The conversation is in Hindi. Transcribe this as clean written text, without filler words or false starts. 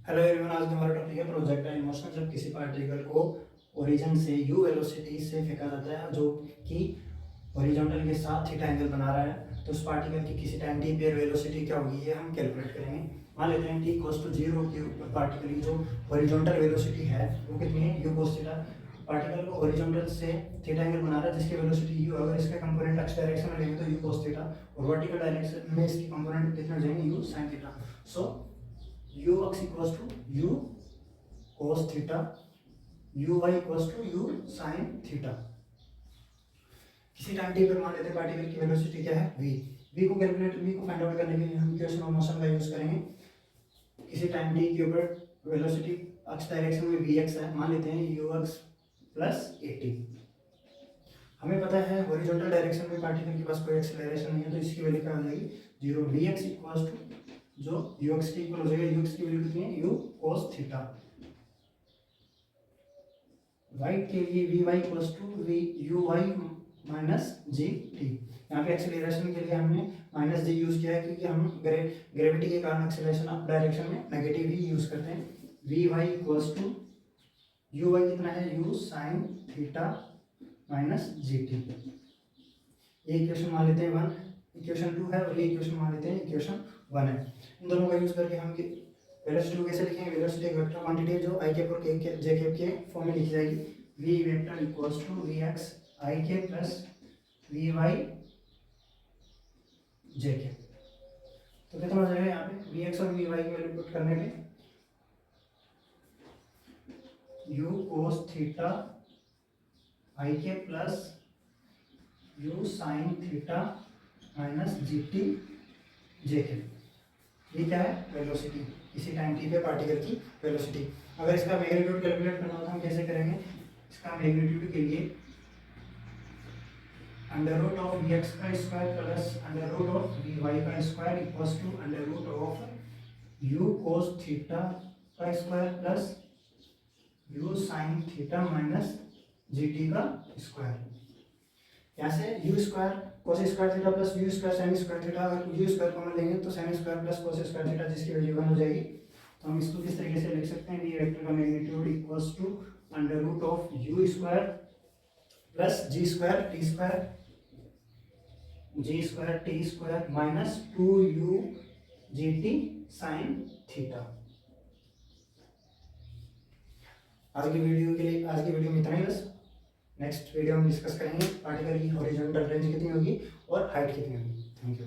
हेलो एवरीवन, आज का हमारा टॉपिक है प्रोजेक्टाइल मोशन। जब किसी पार्टिकल को ओरिजिन से u वेलोसिटी से फेंका जाता है जो कि हॉरिजॉन्टल के साथ थीटा एंगल बना रहा है, तो उस पार्टिकल की किसी टाइम t पर वेलोसिटी क्या होगी ये हम कैलकुलेट करेंगे। मान लेते हैं t इक्वल्स टू 0 के ऊपर पार्टिकल की जो हॉरिजॉन्टल वेलोसिटी है वो कितनी है, u cos थीटा। पार्टिकल को हॉरिजॉन्टल से थीटा एंगल बना रहा है जिसकी वेलोसिटी u, अगर इसके कंपोनेंट x डायरेक्शन में लेंगे तो u cos थीटा, और वर्टिकल डायरेक्शन में इसकी कंपोनेंट कितने हो जाएंगे, u sin theta. So u x equals to u cos theta, u y equals to u sin theta. किसी टाइम t पर मान लेते हैं पार्टिकल की वेलोसिटी क्या है, v को फाइंड आउट करने के लिए हम इक्वेशन ऑफ मोशन का यूज करेंगे। किसी टाइम t के ऊपर वेलोसिटी x डायरेक्शन में vx है, मान लेते हैं ux प्लस 80। हमें पता है हॉरिजॉन्टल डायरेक्शन में पार्टिकल के पास कोई एक्सेलरेशन नहीं है, तो इसकी वैल्यू क्या हो जाएगी, 0। vx इक्वल्स टू जो ux की इक्वल हो जाएगा, ux की वैल्यू कितनी है, u cos थीटा। y के लिए vy equals to uy minus ji T. यहाँ पे एक्सेलरेशन के लिए हमने माइनस जी यूज किया है क्योंकि हम ग्रेविटी के कारण एक्सेलरेशन अप डायरेक्शन में नेगेटिव ही यूज करते हैं। vy इक्वल्स टू uy कितना है, u sin theta minus G T. ये इक्वेशन मान लेते हैं 1, इक्वेशन 2 है, और ये इक्वेशन मान लेते हैं इक्वेशन 1 है। इन दोनों का यूज करके हम वेलोसिटी को कैसे लिखेंगे, वेलोसिटी एक वेक्टर क्वांटिटी जो i कैप और j कैप के फॉर्म में लिखी जाएगी। v vector equals to vx i k plus vy j k। तो कितना हो जाएगा यहाँ पे, vx और vy की वैल्यू पुट करने पे u cos theta i k plus u sin theta minus ji t j k. ये क्या है, वेलोसिटी, किसी टाइम t पे पार्टिकल की वेलोसिटी। अगर इसका मैग्नीट्यूड कैलकुलेट करना हो तो हम कैसे करेंगे, इसका मैग्नीट्यूड के लिए अंडर रूट ऑफ vx का square plus under root of vy का square equals to under root of u cos theta का square plus u sin theta minus gt का स्क्वायर। यहाँ से u square cos square theta plus u square sin square theta, अगर u स्क्वायर कॉमन लेंगे तो sin square plus cos square theta जिसकी वैल्यू 1 हो जाएगी। तो हम इसको किस तरीके से लिख सकते हैं, v वेक्टर का magnitude equals to under root of u square plus g square t square minus 2u gt sin theta. आज की वीडियो में इतना ही बस। नेक्स्ट वीडियो में डिस्कस करेंगे पार्टिकल की हॉरिजॉन्टल रेंज कितनी होगी और हाइट कितनी होगी। Thank you.